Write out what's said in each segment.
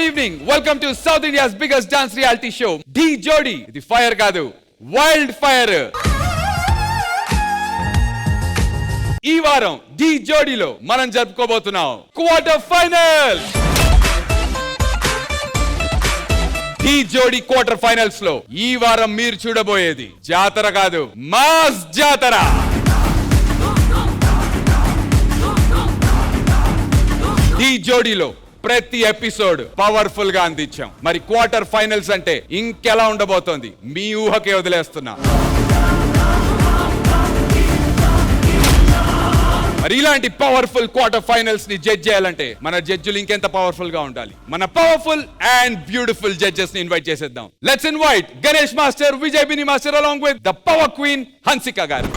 evening. Welcome to South India's biggest dance reality show, D Jodi. ఇది fire కాదు, wild fire. ఈ వారం D జోడీలో మనం జరుపుకోబోతున్నాం క్వార్టర్ ఫైనల్. డి జోడీ క్వార్టర్ ఫైనల్స్ లో ఈ వారం మీరు చూడబోయేది జాతర కాదు, మాస్ జాతర. డి జోడీలో ప్రతి ఎపిసోడ్ పవర్ఫుల్ గా అందించాం. మరి క్వార్టర్ ఫైనల్స్ అంటే ఇంకెలా ఉండబోతోంది మీ ఊహకే వదిలేస్తున్నా. మరి ఇలాంటి పవర్ఫుల్ క్వార్టర్ ఫైనల్స్ ని జడ్జ్ చేయాలంటే మన జడ్జిలు ఇంకెంత పవర్ఫుల్ గా ఉండాలి. మన పవర్ఫుల్ అండ్ బ్యూటిఫుల్ జడ్జెస్ ని ఇన్వైట్ చేసేద్దాం. Let's invite Ganesh master, Vijay Bini master along with the power queen Hansika garu.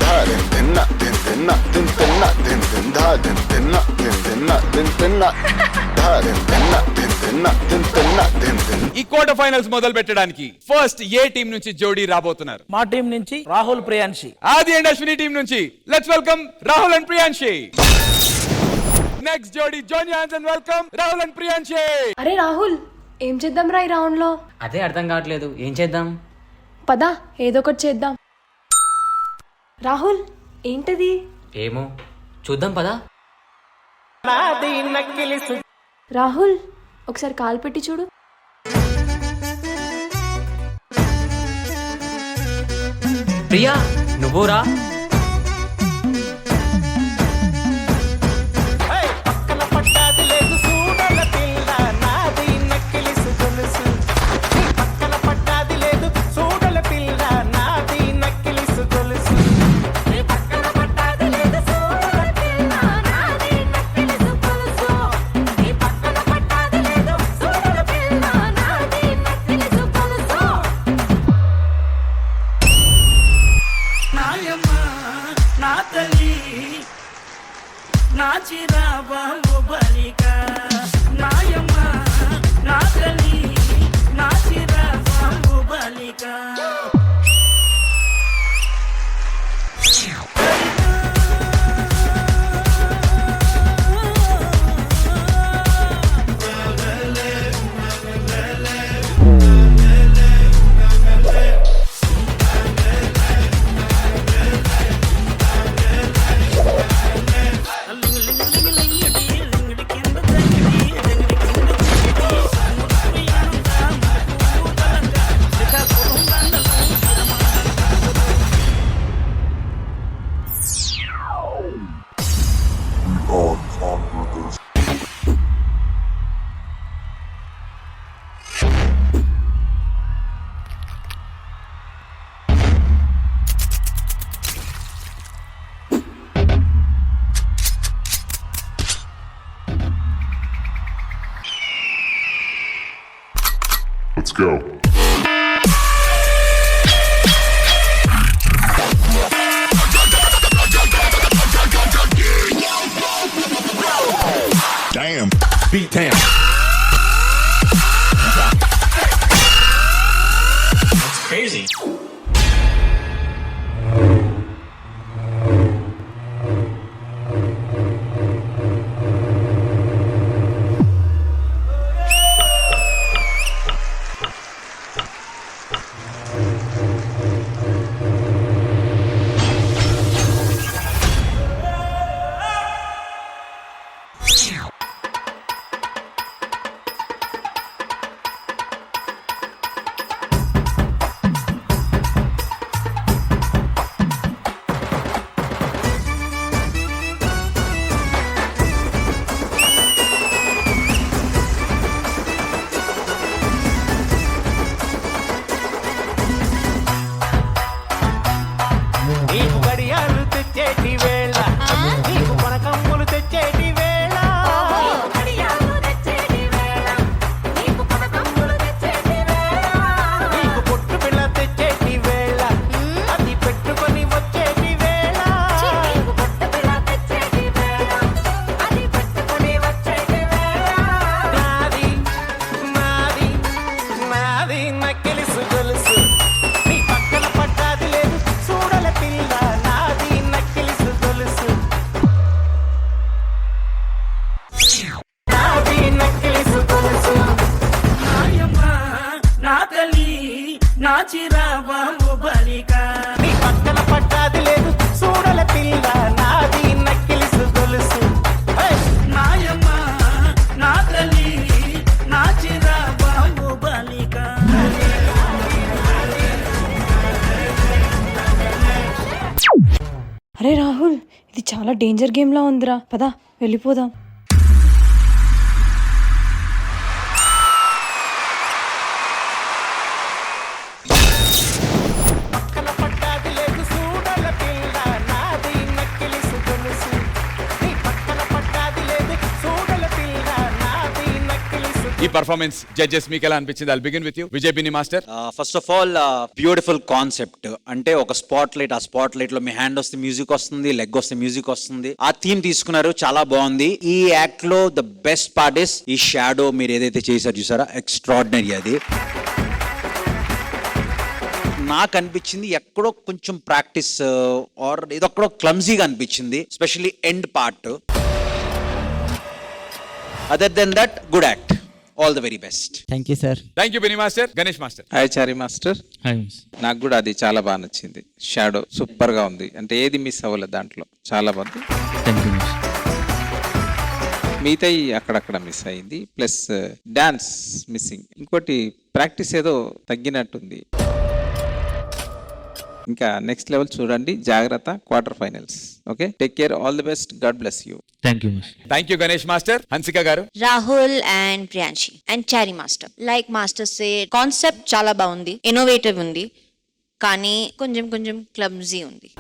ఈ క్వార్టర్ ఫైనల్స్ మొదలు పెట్టడానికి ఫస్ట్ ఏ టీం నుంచి జోడీ రాబోతున్నారు? మా టీం నుంచి రాహుల్, ప్రియాంశి. ఆది అండ్ అశ్విని టీం నుంచి let's welcome Rahul and Priyanshi. Next జోడీ join hands and welcome Rahul and Priyanshi. అరే రాహుల్, ఏం చేద్దాం రా ఈ రౌండ్ లో? అదే అర్థం కావట్లేదు, ఏం చేద్దాం? పదా ఏదో ఒకటి చేద్దాం. రాహుల్ ఏంటది? ఏమో చూద్దాం పదా. రాహుల్ ఒకసారి కాలు పెట్టి చూడు. ప్రియా నువ్వురా. Let's go. Damn. Beat down. That's crazy. నాచిరాబాము బలిక నీ పక్కన పట్టాది లేదు చూడల పిల్ల నాది నక్కిలిసు గొలుసు నాయమ్మ నా తల్లి నాచిరాబాము బలిక. అరే రాహుల్, ఇది చాలా డేంజర్ గేమ్ లా ఉందిరా, పదా వెళ్ళిపోదాం. పక్కన పట్టాది లేదు చూడల పిల్ల నాది నక్కిలిసు గొలుసు నీ పక్కన పట్టాది లేదు చూడల పిల్ల నాది నక్కిలిసు. ఈ పర్ఫార్మెన్స్ జడ్జెస్ మీకు ఎలా అనిపించింది? I'll begin with you Vijay Bini master. First of all beautiful concept. అంటే ఒక స్పాట్ లైట్, ఆ స్పాట్ లైట్ లో మీ హ్యాండ్ వస్తే మ్యూజిక్ వస్తుంది, లెగ్ వస్తే మ్యూజిక్ వస్తుంది. ఆ థీమ్ తీసుకున్నారు, చాలా బాగుంది. ఈ యాక్ట్ లో ద బెస్ట్ పార్ట్ ఇస్ ఈ షాడో. మీరు ఏదైతే చేశారు చూసారా, ఎక్స్ట్రాడినరీ. అది నాకు అనిపించింది ఎక్కడో కొంచెం ప్రాక్టీస్ ఆర్ ఇదొక్కడో క్లమ్జీగా అనిపించింది, especially end part. Other than that good act. All the very best. Thank you sir. Thank you Bini master. Ganesh master. Hi Chari master. నాకు కూడా అది చాలా బాగా నచ్చింది. షాడో సూపర్ గా ఉంది, అంటే ఏది మిస్ అవ్వలేదు దాంట్లో, చాలా బాగుంది. మిగతా అక్కడక్కడ మిస్ అయింది, ప్లస్ డాన్స్ మిస్సింగ్. ఇంకోటి ప్రాక్టీస్ ఏదో తగ్గినట్టుంది. ఇంకా నెక్స్ట్ లెవెల్ చూడండి, జాగ్రత్త. Quarter finals. Okay, take care, all the best, God bless you. Thank you Ganesh master. Hansika garu. Rahul and Priyanshi and Chari master. Like master say, concept చాలా బాగుంది, ఇన్నోవేటివ్ ఉంది, కానీ కొంచెం కొంచెం క్లమ్జీ ఉంది.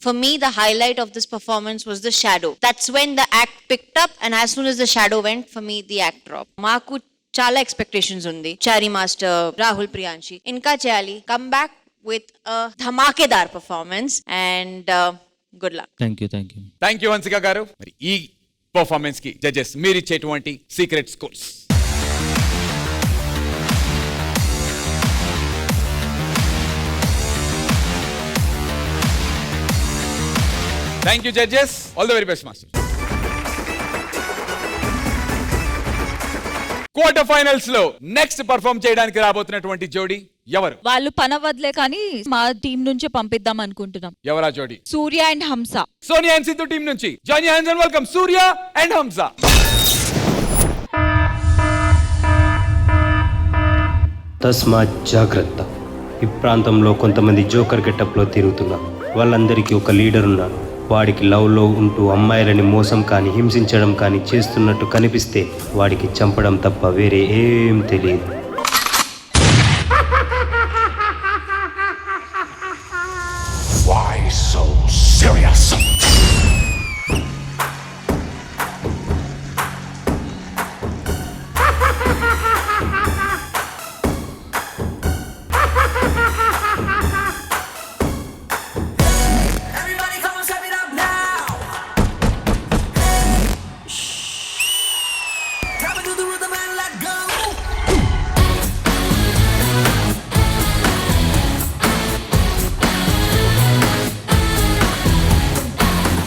For me, the highlight of this performance was the shadow. That's when the act picked up, and as soon as the shadow went, for me, the act dropped. Maaku చాలా expectations ఉంది. Chari master, Rahul, Priyanshi ఇంకా చేయాలి. Come back with ధమాకేదార్ performance and good luck. Thank you Hansika garu. మరి ఈ performance కి judges మీరు ఇచ్చేటువంటి secret scores. Thank you judges. All the very best master. Quarter finals లో నెక్స్ట్ పర్ఫార్మ్ చేయడానికి రాబోతున్నటువంటి జోడీ ఎవరు? వాళ్ళు పనవద్లే కానీ మా టీం నుంచి పంపిద్దాం అనుకుంటున్నాం. ఎవరా జోడీ? సూర్య అండ్ హంస. సోనియా అండ్ సిద్ధు టీం నుంచి join hands and welcome Surya and హంస. తస్మాత్ జాగ్రత్త. ఈ ప్రాంతంలో కొంతమంది జోకర్ గెటప్లో తిరుగుతున్నారు. వాళ్ళందరికీ ఒక లీడర్ ఉన్నారు. వాడికి లవ్లో ఉంటూ అమ్మాయిలని మోసం కానీ హింసించడం కానీ చేస్తున్నట్టు కనిపిస్తే వాడికి చంపడం తప్ప వేరే ఏం తెలియదు. Why so serious?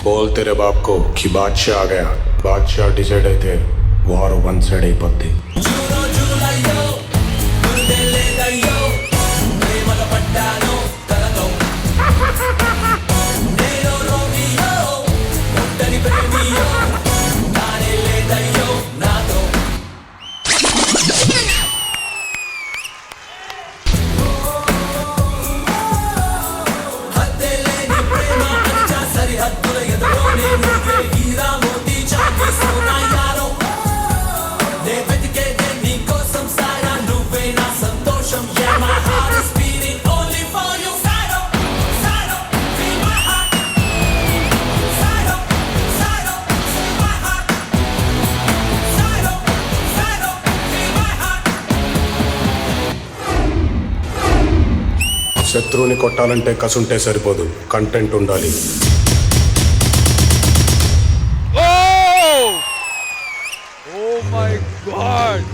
बोल तेरे बाप को कि बादशाह आ गया. बादशाह डिसाइड అయితే వార్ వన్ సైడ్ అయిపోద్ది. శత్రువుని కొట్టాలంటే కసుంటే సరిపోదు, కంటెంట్ ఉండాలి. Oh my God.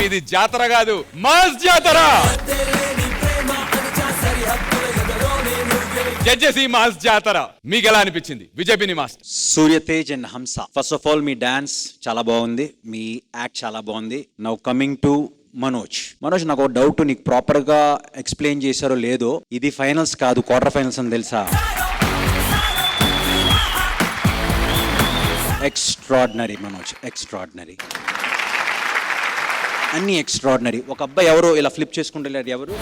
ఇది జాతర కాదు, మాస్ జాతర. జడ్జెస్ ఈ మాస్ జాతర మీకు ఎలా అనిపించింది విజయ్ మాస్టర్? సూర్యతేజ్ అండ్ హంస, first of all me dance చాలా బాగుంది, మీ యాక్ట్ చాలా బాగుంది. నౌ కమింగ్ టు మనోజ్, నాకు ఒక డౌట్, నీకు ప్రాపర్ గా ఎక్స్ప్లెయిన్ చేశారో లేదో, ఇది ఫైనల్స్ కాదు క్వార్టర్ ఫైనల్స్ అని తెలుసా? ఎక్స్ట్రాడినరీ మనోజ్, ఎక్స్ట్రాడినరీ, అన్ని ఎక్స్ట్రాడినరీ. ఒక అబ్బాయి ఎవరో ఇలా ఫ్లిప్ చేసుకుంటలేడు, ఎవరు?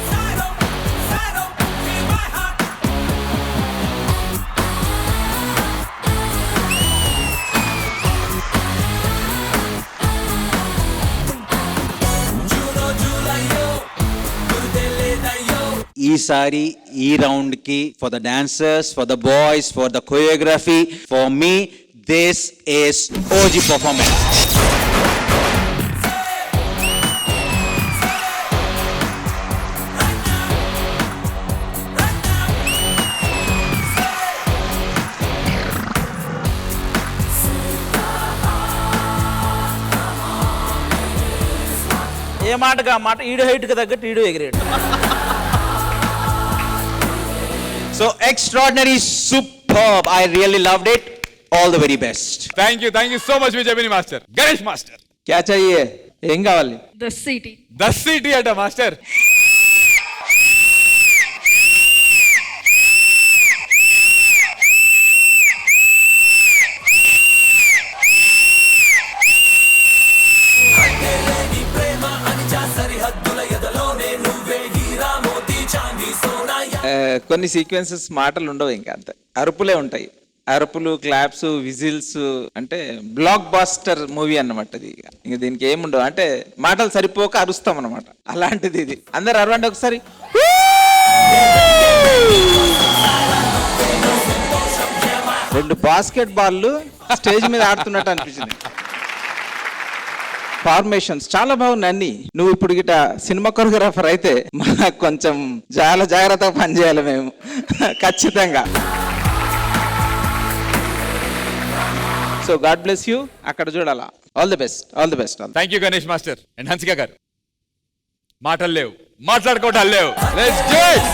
ఈసారి ఈ రౌండ్ కి for the dancers, for the boys, for the choreography, for me this is OG performance. ఏ మాటగా మాట, ఈడు హైట్కి తగ్గట్టు ఈడు ఎగిరేడు. So extraordinary, superb. I really loved it. All the very best. Thank you so much Vijay master. Ganesh master, క్యా చాహియే, ఏం కావాలి? The city. ద సిటీ అట మాస్టర్. కొన్ని సీక్వెన్సెస్ మాటలు ఉండవు, ఇంకా అంతే అరుపులే ఉంటాయి. అరుపులు, క్లాప్స్, విజిల్స్, అంటే బ్లాక్ బాస్టర్ మూవీ అన్నమాట ఇది. ఇంకా దీనికి ఏముండవు, అంటే మాటలు సరిపోక అరుస్తాం అన్నమాట. అలాంటిది ఇది. అందరు అరవండి ఒకసారి. రెండు బాస్కెట్ బాల్ స్టేజ్ మీద ఆడుతున్నట్టు అనిపించింది. ఫార్మేషన్స్ చాలా బాగున్నాయి అన్ని. నువ్వు ఇప్పుడు గిట సినిమా కొరియోగ్రాఫర్ అయితే మనకు కొంచెం చాలా జాగ్రత్తగా పనిచేయాలి మేము ఖచ్చితంగా. So God bless you. అక్కడ చూడాలా. All the best, all the best. Thank you Ganesh master and Hansika గారు. మాటలు లేవు, మాట్లాడుకోవటాలు లేవు. Let's do it.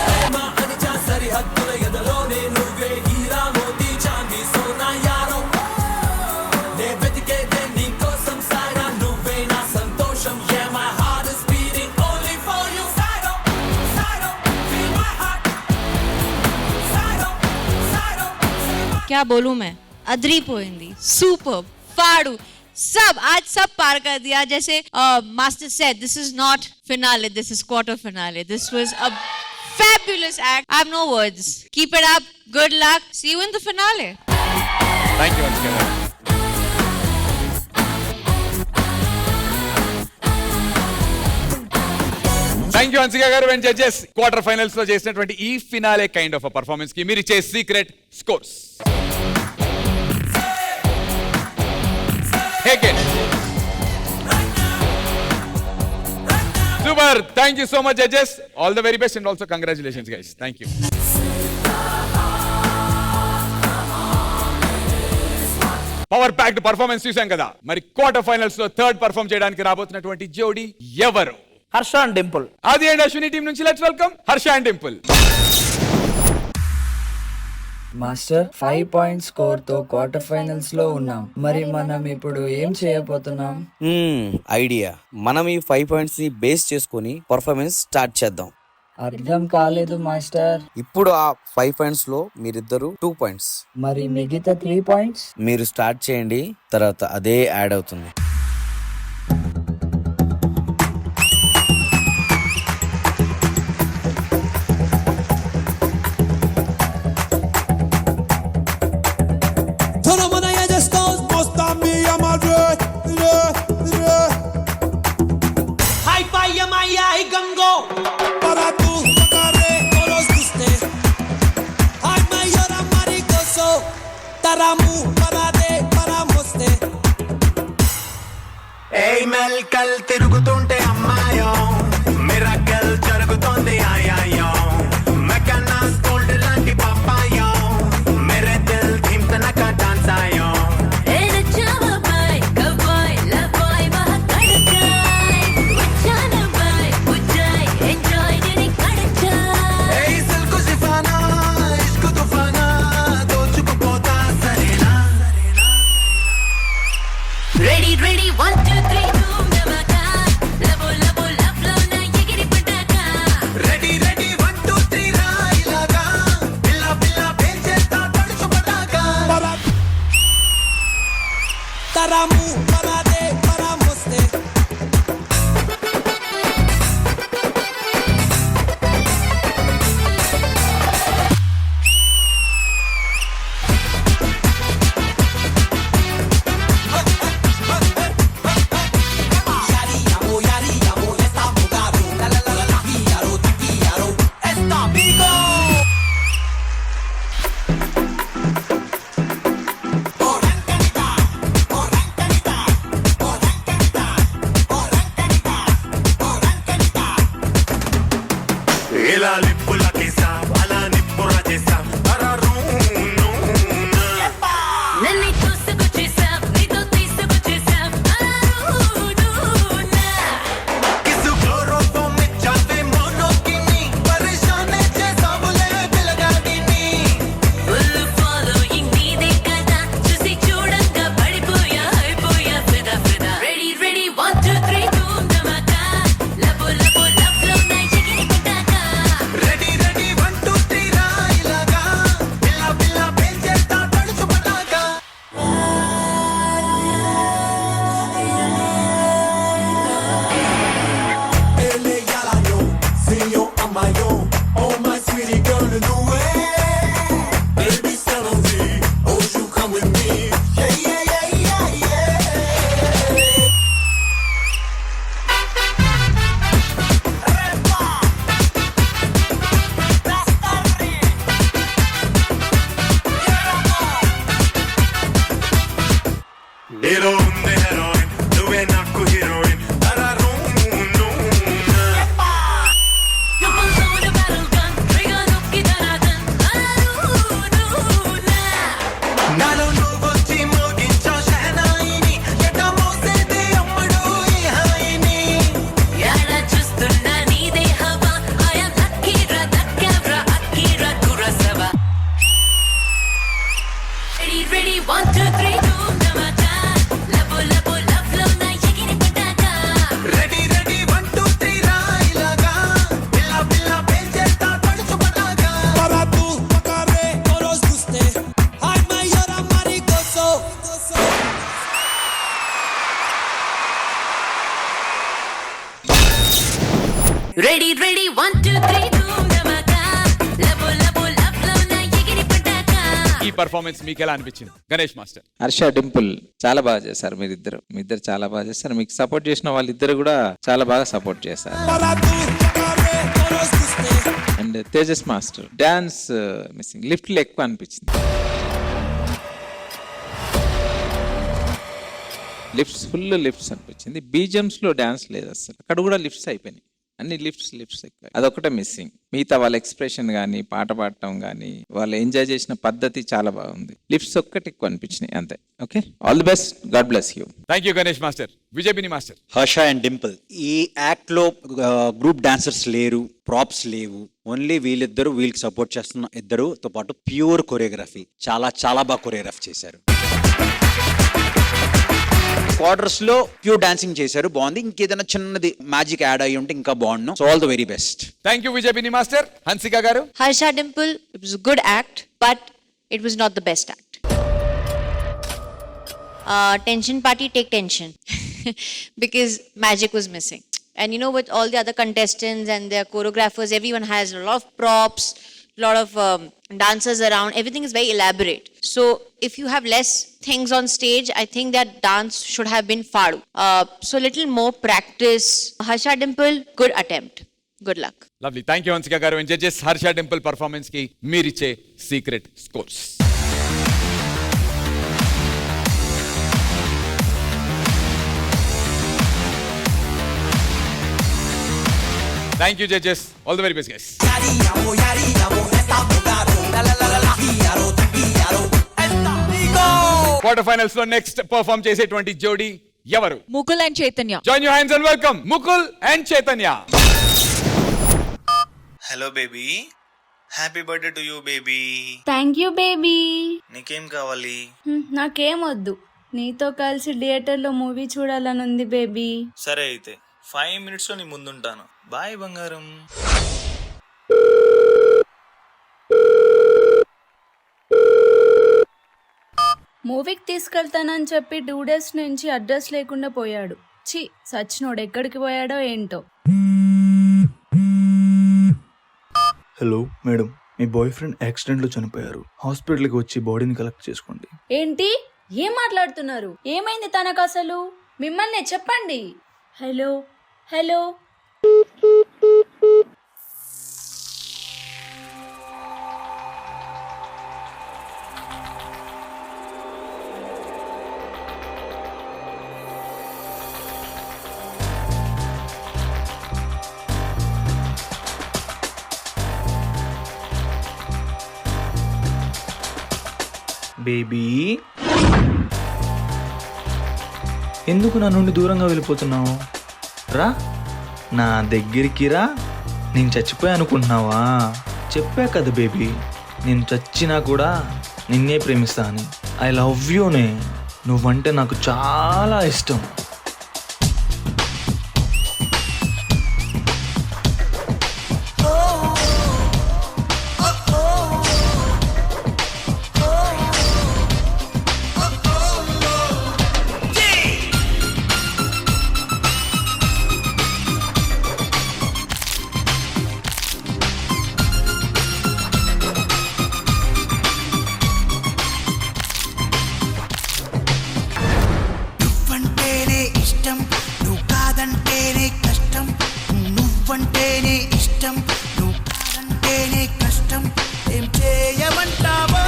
क्या बोलूं मैं, अदरीपोయింది, सुपर, फाड़ू, सब आज सब पार कर दिया. जैसे master said, this is not finale, this is quarter finale. This was a fabulous act. I have no words. Keep it up. Good luck. See you in the finale. Thank you once again. Thank you Hansika garu and judges. Quarter finals లో చేసినటువంటి ఈ finale kind of performance కి మీరు ఇచ్చే secret scores. Super. Thank you so much judges. All the very best and also congratulations guys. Thank you. Power packed performance చూసాం కదా. మరి quarter finals లో థర్డ్ పర్ఫార్మ్ చేయడానికి రాబోతున్నటువంటి జోడీ ఎవరు? హర్ష అండ్ డింపుల్. అది అండ్ అశ్విని టీం నుంచి let's welcome Harsha and Dimple. Master 5 point score తో క్వార్టర్ ఫైనల్స్ లో ఉన్నాం. మరి మనం ఇప్పుడు ఏం చేయబోతున్నాం? ఐడియా. మనం ఈ 5 పాయింట్స్ ని బేస్ చేసుకొని పర్ఫార్మెన్స్ స్టార్ట్ చేద్దాం. అర్థం కాలేదు మాస్టర్. ఇప్పుడు ఆ 5 పాయింట్స్ లో మీరిద్దరు 2 పాయింట్స్, మరి మిగతా 3 పాయింట్స్ మీరు స్టార్ట్ చేయండి, తర్వాత అదే యాడ్ అవుతుంది. మెల్కల్ తిరుగుతుంటే అమ్మాయో, మిరకల్ జరుగుతోంది ఆయాయో, మెకనాస్ గోల్డ్ లాంటి పప్పాయో, మేరే దిల్ ధీమ్ తనక డాన్స్ ఆయో. ఏ నచ్చావా బాయ్ కబాయ్ లబాయ్ మహకడకాయ్ వచ్చ ఇలా లిప్పులకేసా అలా నిప్పుల చేసా హీరో ఉంది హీరోయిన్ నువ్వే నాకు హీరోయిన్ నాలో నువ్వొచ్చి మోగించో షహనాయిని ఎట మోసేది అమ్మడు ఈ హాయిని ఎలా చూస్తున్నా నీదే హవా ఆయా లక్కీరా దక్కావ్రా అక్కీరా కురసవా ready ready 1 2 3 Ready, ready, 1 2 3 boom dhamaka. Labo labo love love na yegiri pataka. ఈ పర్ఫార్మెన్స్ మీకు ఎలా అనిపించింది గణేష్ మాస్టర్? హర్ష డింపుల్ చాలా బాగా చేశారు మీ ఇద్దరు చాలా బాగా చేశారు. మీకు సపోర్ట్ చేసిన వాళ్ళిద్దరు కూడా చాలా బాగా సపోర్ట్ చేశారు. And Tejas master dance missing, లిఫ్ట్లు ఎక్కువ అనిపించింది. ఫుల్ లిఫ్ట్స్ అనిపించింది. బీజమ్స్ లో డాన్స్ లేదు అసలు, అక్కడ కూడా లిఫ్ట్స్ అయిపోయినాయి. అన్ని లిఫ్ట్స్ ఎక్కువ, అదొకటే మిస్సింగ్. మిగతా వాళ్ళ ఎక్స్ప్రెషన్ కానీ పాట పాడటం కానీ వాళ్ళు ఎంజాయ్ చేసిన పద్ధతి చాలా బాగుంది. లిఫ్ట్స్ ఒక్కటి ఎక్కువ అనిపించినాయి అంతే. Okay, all the best, God bless you. Thank you Ganesh master. Vijay Bini master. Harsha and Dimple, ఈ యాక్ట్ లో గ్రూప్ డాన్సర్స్ లేరు, ప్రాప్స్ లేవు, ఓన్లీ వీళ్ళకి సపోర్ట్ చేస్తున్న ఇద్దరుతో పాటు ప్యూర్ కొరియోగ్రఫీ, చాలా చాలా బాగా కొరియోగ్రఫీ చేశారు. క్వార్టర్స్ లో ప్యూర్ డాన్సింగ్ చేశారు, బాగుంది. ఇంకేదైనా చిన్నది మ్యాజిక్ యాడ్ అయ్యి ఉంటే ఇంకా బాగుండు. So all the very best. Thank you Vijay Bini master. Hansika garu. Harsha Dimple, it was a good act, but it was not the best act. Tension party, take tension. Because magic was missing. And you know, with all the other contestants and their choreographers, everyone has a lot of props, a lot of dancers around. Everything is very elaborate. So if you have less things on stage, I think that dance should have been fadu. So little more practice. Harsha Dimple, good attempt. Good luck. Lovely. Thank you Hansika garu. And judges, Harsha Dimple performance కి మీరిచ్చే secret scores. Thank you judges. All the very best guys. Quarter finals లో next perform చేసేటువంటి జోడీ ఎవరు? Mukul and Chaitanya. Join your hands and welcome Mukul and Chaitanya. Hello baby, happy birthday to you baby. Thank you baby. నీకేం కావాలి? నాకేం వద్దు, నీతో కలిసి థియేటర్లో మూవీ చూడాలని ఉంది బేబీ. సరే అయితే 5 minutes లో నీ ముందుంటాను. బాయ్ బంగారం. మూవీకి తీసుకెళ్తానని చెప్పి 2 days నుంచి అడ్రస్ లేకుండా పోయాడు. ఛీ, సచ్చినోడు ఎక్కడికి పోయాడో ఏంటో. హలో మేడం, మీ బాయ్ ఫ్రెండ్ యాక్సిడెంట్లో చనిపోయారు. హాస్పిటల్కి వచ్చి బాడీని కలెక్ట్ చేసుకోండి. ఏంటి, ఏం మాట్లాడుతున్నారు? ఏమైంది తనకు అసలు? మిమ్మల్ని చెప్పండి. Hello hello. బేబీ ఎందుకు నా నుండి దూరంగా వెళ్ళిపోతున్నావు? రా నా దగ్గరికి రా. నేను చచ్చిపోయా అనుకుంటున్నావా? చెప్పా కదా బేబీ, నేను చచ్చినా కూడా నిన్నే ప్రేమిస్తా అని. ఐ లవ్ యూనే. నువ్వంటే నాకు చాలా ఇష్టం. నువ్వంటేనే ఇష్టం, నువ్వు కాదంటేనే కష్టం. నువ్వంటేనే ఇష్టం, నువ్వు కాదంటేనే కష్టం. ఏం చేయమంటావో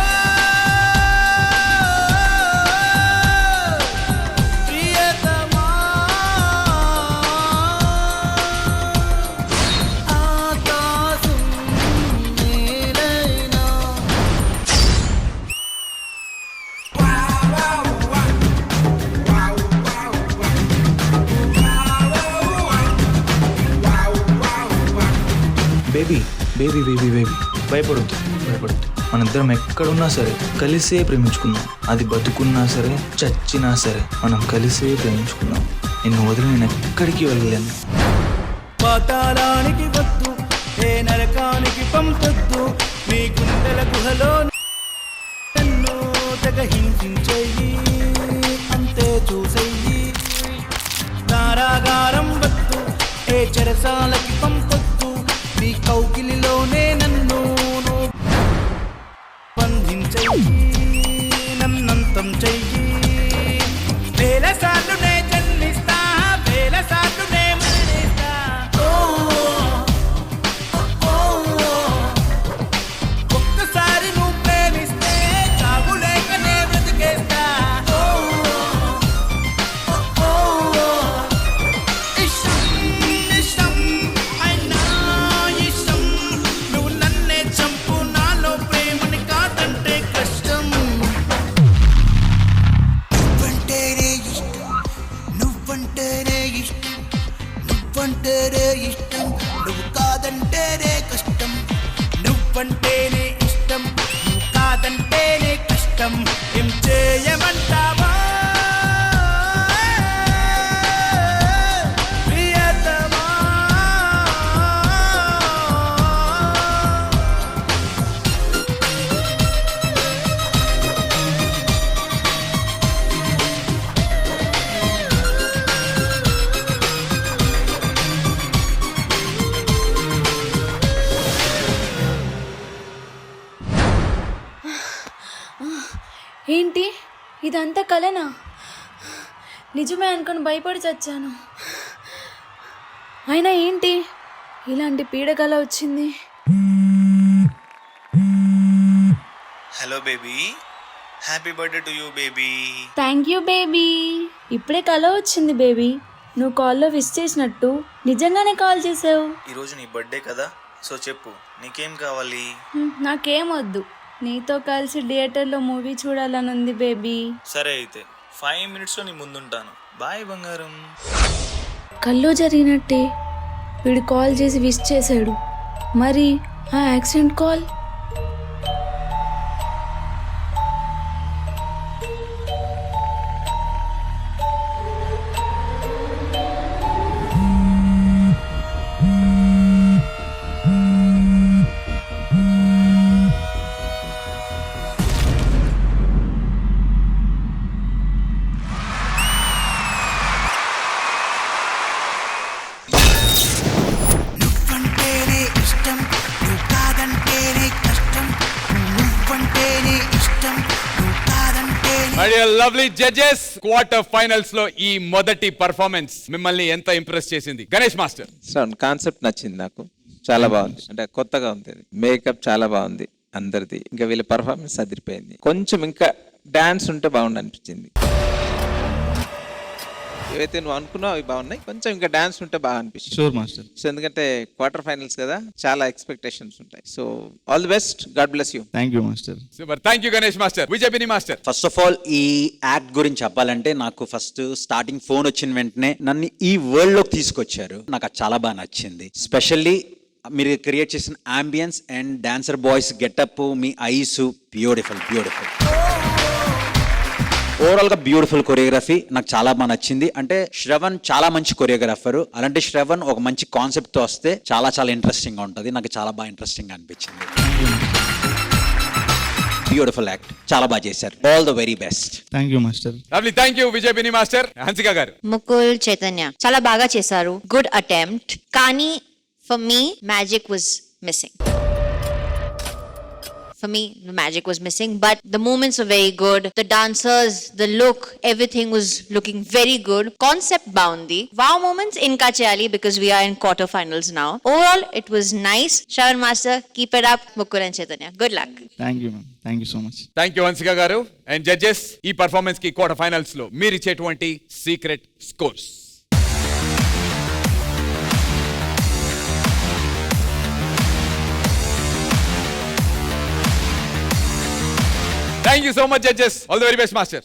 ప్రియతమా? ఆకాశం నేనైనా బేబీ బేబీ బేబీ బేబీ భయపడొద్దు, భయపడొద్దు. మనిద్దరం ఎక్కడున్నా సరే కలిసే ప్రేమించుకుందాం. అది బతుకున్నా సరే చచ్చినా సరే మనం కలిసే ప్రేమించుకుందాం. నిన్ను వదిలి నేను ఎక్కడికి వెళ్ళలేను. పాతాళానికి వద్దు, ఏ నరకానికి పంపొద్దు. నీ గుండెల గుహలో నన్ను తెగ హింసించెయ్యి, అంతే చూసెయ్యి. కారాగారం వద్దు, ఏ చెరసాలకి పంపొద్దు. నీ కౌకిలిలోనే నన్ను బంధించెయ్యి, నన్నంతం చెయ్యి. వేల సార్లు నే జన్మిస్తా, వేల సార్లు నే మరణిస్తా. ఒక్కసారి నువ్వు ప్రేమిస్తే చావులేక నే బ్రతికేస్తా. ఇష్టం ఇష్టం అయినా ఇష్టం, నువ్వు నన్నే చంపు, నాలో ప్రేమని కాదంటే కష్టం. నువ్వంటేనే ఇష్టం, నువ్వంటేనే ఇష్టం, నువ్వంటేనే ఇష్టం, నువ్వు కాదంటేనే కష్టం. నువ్వంటేనే ఇష్టం, నువ్వు కాదంటేనే కష్టం. ఏం చేయమంటావా ప్రియతమా? ఏంటి ఇదంతా కలనా? నిజమే అనుకుని భయపడి చచ్చాను. అయినా ఏంటి ఇలాంటి పీడకల వచ్చింది? Hello baby, happy birthday to you baby. Thank you baby. ఇప్పుడే కల వచ్చింది బేబీ. నువ్వు కాల్లో విష్ చేసినట్టు నిజంగానే కాల్ చేసావు. ఈరోజు నీ బర్త్డే కదా, సో చెప్పు నీకేం కావాలి? నాకేం వద్దు, నీతో కలిసి థియేటర్లో మూవీ చూడాలని ఉంది బేబీ. సరే అయితే 5 minutesలో నీ ముందుంటాను. బాయ్ బంగారం. కల్లో జరిగినట్టే వీడు కాల్ చేసి విష్ చేశాడు. మరి ఆ యాక్సిడెంట్ కాల్? నువ్వంటేనే ఇష్టం, నువ్వు కాదంటేనే కష్టం. నువ్వంటేనే ఇష్టం, నువ్వు కాదంటేనే. My dear lovely judges, quarter finals లో ఈ మొదటి పర్ఫార్మెన్స్ మిమ్మల్ని ఎంత ఇంప్రెస్ చేసింది? గణేష్ మాస్టర్. కాన్సెప్ట్ నచ్చింది నాకు, చాలా బాగుంది. అంటే కొత్తగా ఉంది, మేకప్ చాలా బాగుంది అందరిది. ఇంకా వీళ్ళ పర్ఫార్మెన్స్ అదిరిపోయింది. కొంచెం ఇంకా డాన్స్ ఉంటే బాగుండు అనిపించింది. ఏవైతే నువ్వు అనుకున్నావు అవి బాగున్నాయి, కొంచెం ఇంకా డాన్స్ ఉంటే బాగా అనిపిస్తుంది. Sure master. సో ఎందుకంటే క్వార్టర్ ఫైనల్స్ కదా, చాలా ఎక్స్పెక్టేషన్స్ ఉంటాయి. So all the best, God bless you. Thank you master. Super, thank you Ganesh master. Vijay Bini master. First of all ఈ యాక్ట్ గురించి చెప్పాలంటే నాకు ఫస్ట్ స్టార్టింగ్ ఫోన్ వచ్చిన వెంటనే నన్ను ఈ వరల్డ్ లోకి తీసుకొచ్చారు. నాకు అది చాలా బాగా నచ్చింది. స్పెషల్లీ మీరు క్రియేట్ చేసిన ambience and dancer boys getup, me ice beautiful. Overall గా బ్యూటిఫుల్ కొరియోగ్రఫీ నాకు చాలా బాగా నచ్చింది. అంటే శ్రవణ్ చాలా మంచి కొరియోగ్రాఫర్. అలాంటి శ్రవణ్ ఒక మంచి కాన్సెప్ట్ తో వస్తే చాలా ఇంట్రెస్టింగ్ గా ఉంటుంది. నాకు చాలా బాగా ఇంట్రెస్టింగ్ గా అనిపించింది. బ్యూటిఫుల్ యాక్ట్, చాలా బాగా చేశారు. All the very best. Thank you master. Lovely, thank you Vijay Bini master. Hansika garu. Mukul Chaitanya చాలా బాగా చేశారు, గుడ్ అటెంప్ట్. కానీ for me magic was missing. For me, the magic was missing, but the movements were very good. The dancers, the look, everything was looking very good. Concept boundy. Wow moments inka cheyali because we are in quarterfinals now. Overall, it was nice. Shravan Master, keep it up. Mukul and Chaitanya, good luck. Thank you ma'am. Thank you so much. Thank you Hansika garu. And judges, ఈ performance కి quarter finals లో మీరు ఇచ్చేటువంటి secret scores. Thank you so much, judges. All the very best, master.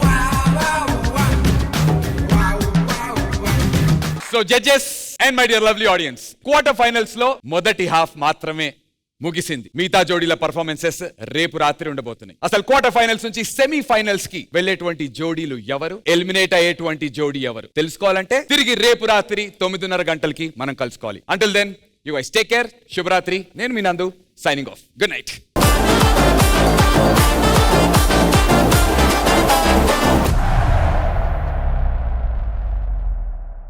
So, judges and my dear lovely audience, quarter finals లో మొదటి half మాత్రమే ముగిసింది. మిగతా జోడీల పర్ఫార్మెన్సెస్ రేపు రాత్రి ఉండబోతున్నాయి. అసలు క్వార్టర్ ఫైనల్స్ నుంచి సెమీ ఫైనల్స్ కి వెళ్ళేటువంటి జోడీలు ఎవరు, ఎలిమినేట్ అయ్యేటువంటి జోడీ ఎవరు తెలుసుకోవాలంటే తిరిగి రేపు రాత్రి 9:30 గంటలకి మనం కలుసుకోవాలి. Until then, you guys take care. శుభరాత్రి. నేను మీ నందు, signing off. Good night.